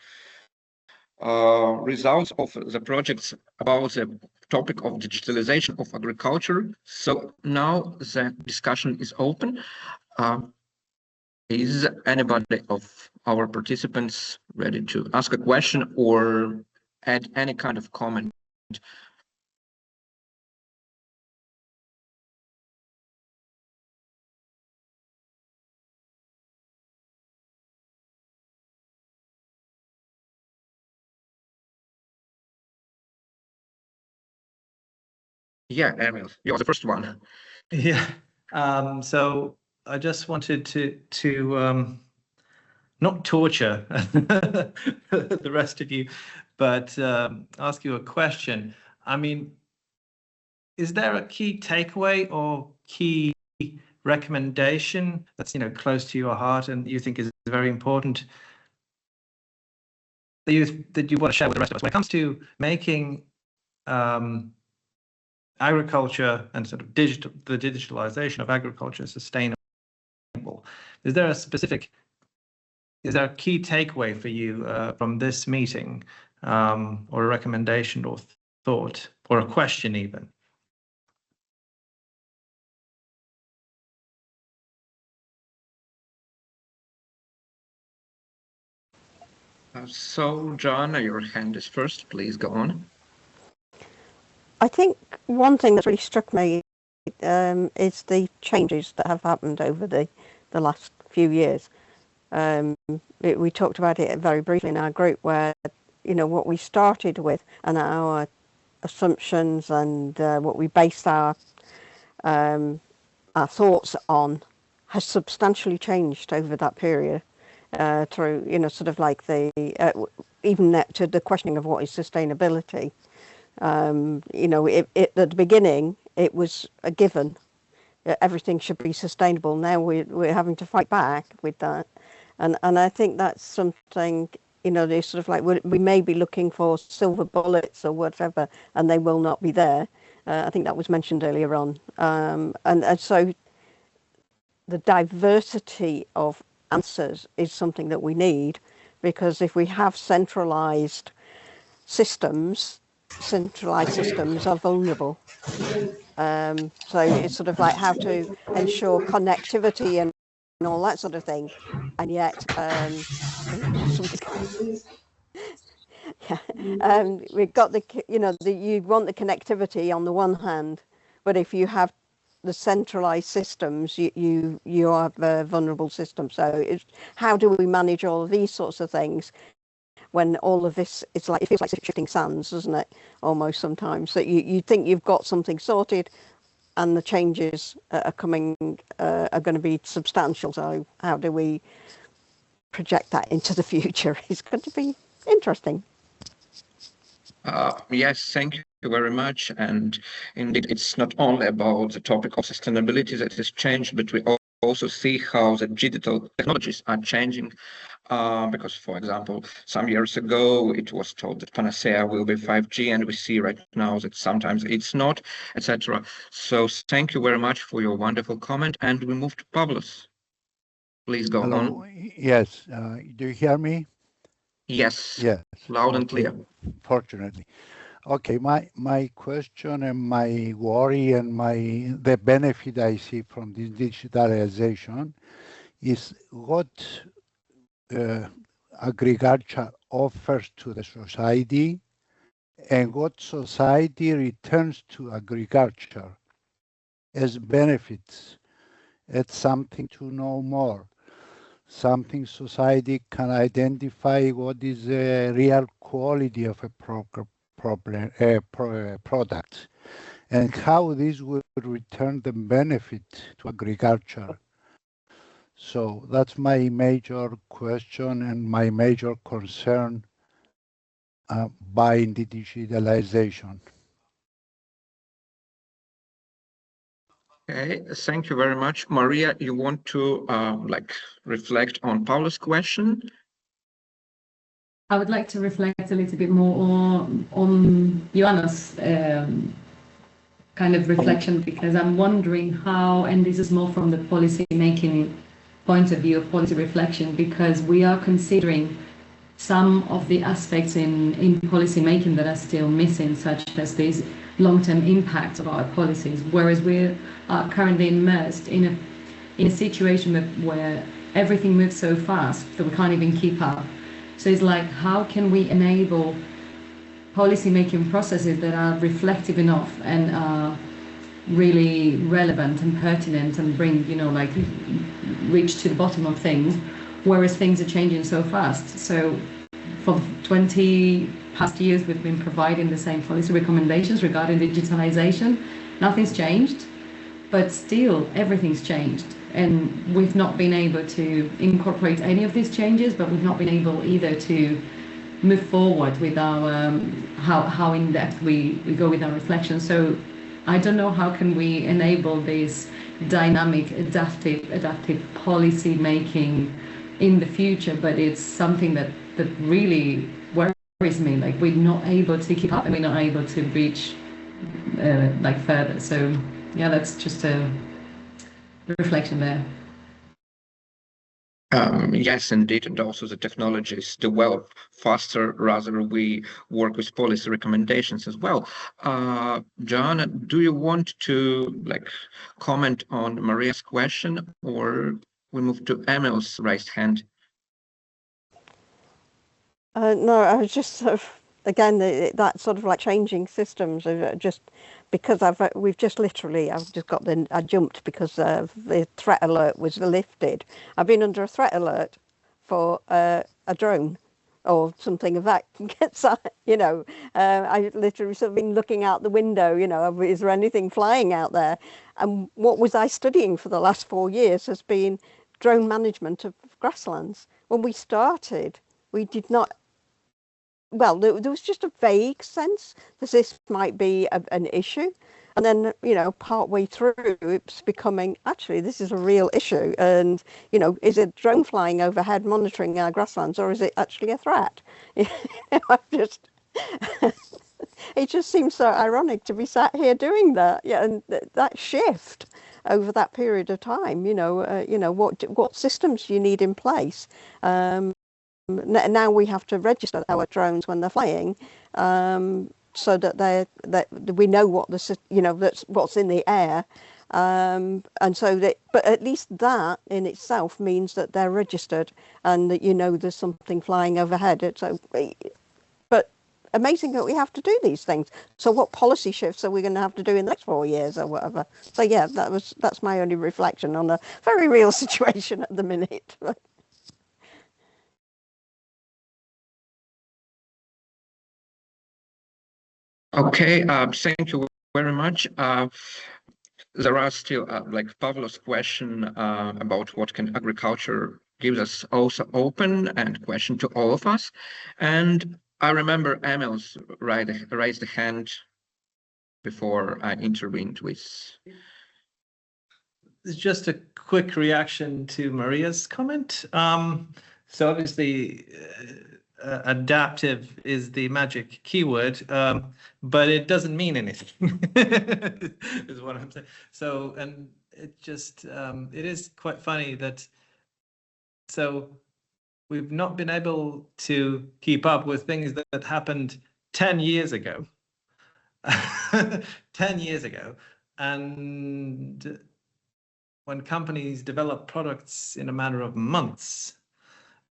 results of the projects, about the topic of digitalization of agriculture. So now the discussion is open. Is anybody of our participants ready to ask a question or add any kind of comment? Yeah, Emil, you're the first one. Yeah. So I just wanted to not torture the rest of you, but ask you a question. I mean, is there a key takeaway or key recommendation that's close to your heart and you think is very important that you want to share with the rest of us when it comes to making agriculture and sort of the digitalization of agriculture sustainable? Is there a key takeaway for you from this meeting, or a recommendation or thought or a question even? So, John, your hand is first. Please go on. I think one thing that's really struck me is the changes that have happened over the last few years. We talked about it very briefly in our group, where what we started with and our assumptions and what we based our thoughts on has substantially changed over that period. Through sort of like the even to the questioning of what is sustainability. At the beginning it was a given that everything should be sustainable. Now we're having to fight back with that, and I think that's something they sort of like we may be looking for silver bullets or whatever, and they will not be there. I think that was mentioned earlier on, and so the diversity of answers is something that we need, because if we have centralized systems are vulnerable. So it's sort of like how to ensure connectivity and all that sort of thing, and yet we've got you want the connectivity on the one hand, but if you have the centralized systems, you have a vulnerable system. So it's how do we manage all of these sorts of things when all of this, it feels like shifting sands, doesn't it, almost sometimes? So you think you've got something sorted and the changes are going to be substantial. So how do we project that into the future? It's going to be interesting. Yes, thank you very much. And indeed, it's not only about the topic of sustainability that has changed, but we also see how the digital technologies are changing. Because, for example, some years ago, it was told that panacea will be 5G, and we see right now that sometimes it's not, etc. So thank you very much for your wonderful comment. And we move to Pavlos. Please go on. Yes. Do you hear me? Yes. Yes. Loud and clear. Fortunately. Okay, my question and my worry and the benefit I see from this digitalization is what agriculture offers to the society and what society returns to agriculture as benefits. It's something to know more. Something society can identify what is the real quality of a product and how this will return the benefit to agriculture. So that's my major question and my major concern by the digitalization. Okay, thank you very much. Maria, you want to reflect on Paula's question? I would like to reflect a little bit more on Joanna's kind of reflection, because I'm wondering how, and this is more from the policy making point of view of policy reflection, because we are considering some of the aspects in policy making that are still missing, such as these long-term impacts of our policies, whereas we are currently immersed in a situation where everything moves so fast that we can't even keep up. So it's like, how can we enable policy making processes that are reflective enough and are really relevant and pertinent and bring, reach to the bottom of things, whereas things are changing so fast. So for 20 past years, we've been providing the same policy recommendations regarding digitalization. Nothing's changed, but still everything's changed. And we've not been able to incorporate any of these changes, but we've not been able either to move forward with our how in depth we go with our reflection. So I don't know how can we enable this dynamic, adaptive policy making in the future, but it's something that really worries me. Like, we're not able to keep up, and we're not able to reach like further. So yeah, that's just a reflection there. Yes, indeed, and also the technologies develop faster rather we work with policy recommendations as well. John, do you want to comment on Maria's question, or we move to Emil's raised hand? No, I was just sort of, again, that sort of like changing systems, just because we've just literally, I jumped because the threat alert was lifted. I've been under a threat alert for a drone or something of that. I literally sort of been looking out the window, is there anything flying out there? And what was I studying for the last 4 years has been drone management of grasslands. When we started, we did not, well, there was just a vague sense that this might be an issue. And then, partway through, it's becoming, actually, this is a real issue. And, is it drone flying overhead monitoring our grasslands, or is it actually a threat? It just seems so ironic to be sat here doing that. Yeah, and that shift over that period of time, what systems do you need in place? Now we have to register our drones when they're flying, so that we know what that's what's in the air, and so that. But at least that in itself means that they're registered and that there's something flying overhead. But amazing that we have to do these things. So what policy shifts are we going to have to do in the next 4 years or whatever? So yeah, that's my only reflection on a very real situation at the minute. Okay, thank you very much. There are still Pavlo's question about what can agriculture gives us also open and question to all of us. And I remember Emil's raised the hand before I intervened with. It's just a quick reaction to Maria's comment. So obviously, adaptive is the magic keyword, but it doesn't mean anything, is what I'm saying. So, and it just, it is quite funny that, so we've not been able to keep up with things that happened 10 years ago. 10 years ago. And when companies develop products in a matter of months,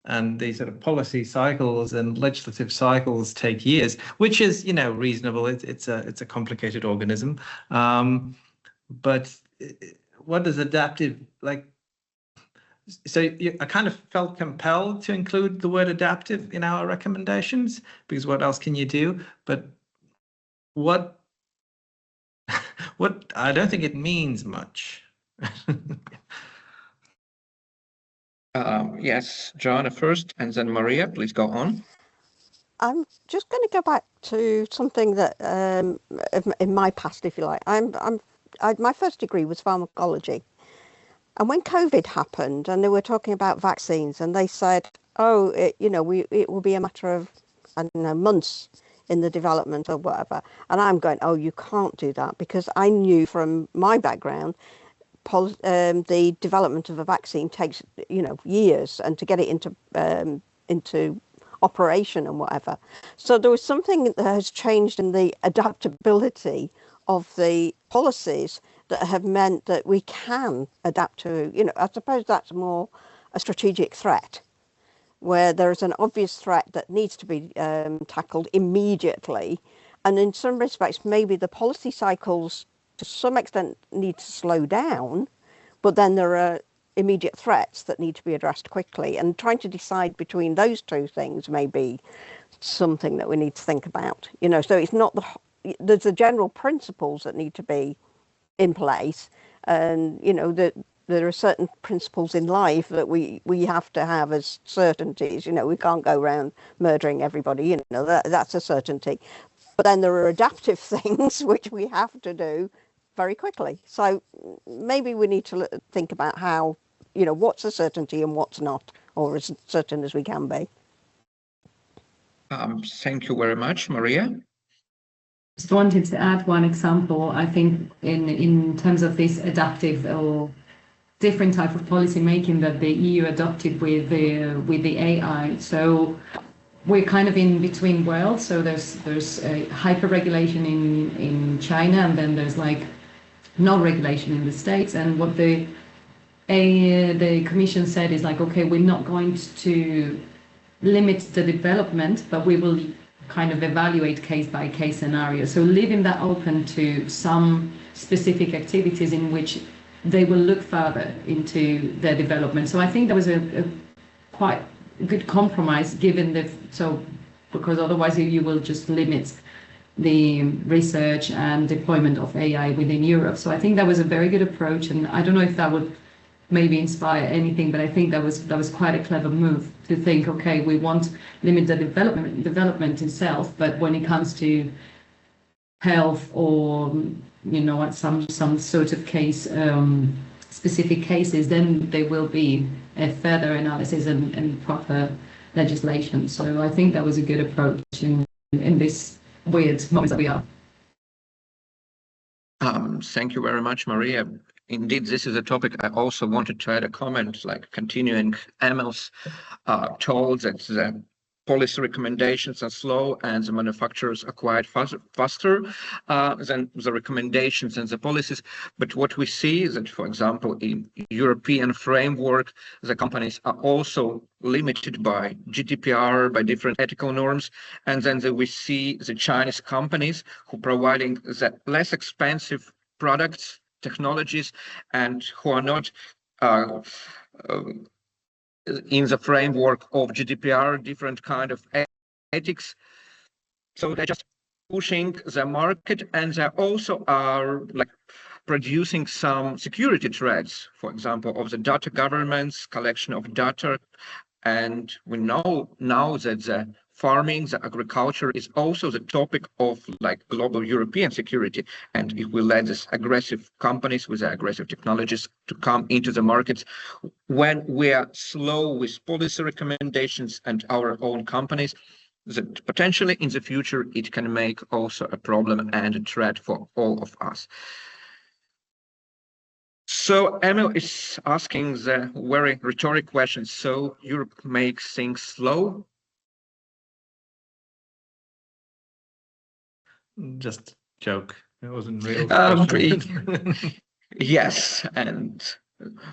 and these sort of policy cycles and legislative cycles take years, which is, reasonable. It's a complicated organism. But what does adaptive like? So I kind of felt compelled to include the word adaptive in our recommendations, because what else can you do? But what I don't think it means much. Yes, Joanna first, and then Maria, please go on. I'm just going to go back to something that in my past, if you like. My first degree was pharmacology, and when COVID happened, and they were talking about vaccines, and they said, "Oh, it will be a matter of, I don't know, months in the development or whatever," and I'm going, "Oh, you can't do that," because I knew from my background, the development of a vaccine takes years, and to get it into operation and whatever. So there was something that has changed in the adaptability of the policies that have meant that we can adapt to, I suppose that's more a strategic threat, where there is an obvious threat that needs to be tackled immediately. And in some respects, maybe the policy cycles to some extent need to slow down, but then there are immediate threats that need to be addressed quickly, and trying to decide between those two things may be something that we need to think about. So it's not there's the general principles that need to be in place, and there are certain principles in life that we have to have as certainties. You know, we can't go around murdering everybody. You know, that's a certainty. But then there are adaptive things which we have to do very quickly. So maybe we need to think about how, you know, what's a certainty and what's not, or as certain as we can be. Thank you very much, Maria. Just wanted to add one example. I think in terms of this adaptive or different type of policy making that the EU adopted with the AI. So we're kind of in between worlds. So there's a hyper regulation in China, and then there's like no regulation in the States. And what the Commission said is like, okay, we're not going to limit the development, but we will kind of evaluate case by case scenarios. So leaving that open to some specific activities in which they will look further into their development. So I think that was a quite good compromise given because otherwise you will just limit the research and deployment of AI within Europe. So I think that was a very good approach, and I don't know if that would maybe inspire anything, but I think that was quite a clever move to think, okay, we won't limit the development itself, but when it comes to health or, you know, at some sort of case, specific cases, then there will be a further analysis and proper legislation. So I think that was a good approach in this weird moment that we are. Thank you very much, Maria. Indeed, this is a topic I also wanted to add a comment, like continuing Emil's told that the policy recommendations are slow and the manufacturers are quite faster than the recommendations and the policies. But what we see is that, for example, in European framework, the companies are also limited by GDPR, by different ethical norms. And then we see the Chinese companies who are providing the less expensive products, technologies, and who are not in the framework of GDPR, different kind of ethics. So they're just pushing the market, and they also are like producing some security threats, for example, of the data governance, collection of data. And we know now that the farming, the agriculture is also the topic of like global European security. And if we let these aggressive companies with aggressive technologies to come into the markets, when we are slow with policy recommendations and our own companies, that potentially in the future, it can make also a problem and a threat for all of us. So Emil is asking the very rhetoric question. So Europe makes things slow? Just joke. It wasn't real. Yes, and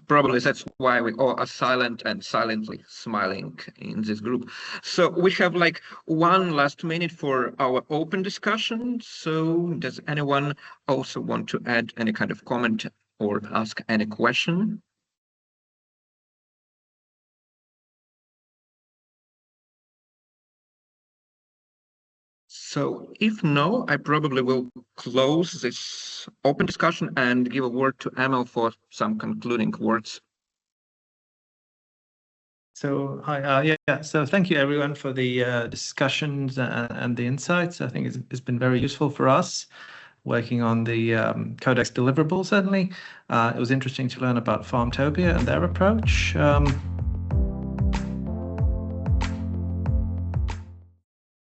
probably that's why we all are silent and silently smiling in this group. So we have like 1 last minute for our open discussion. So does anyone also want to add any kind of comment or ask any question? So if no, I probably will close this open discussion and give a word to Emil for some concluding words. So hi, yeah. So thank you everyone for the discussions and the insights. I think it's been very useful for us working on the CODECS deliverables. Certainly, it was interesting to learn about Farmtopia and their approach.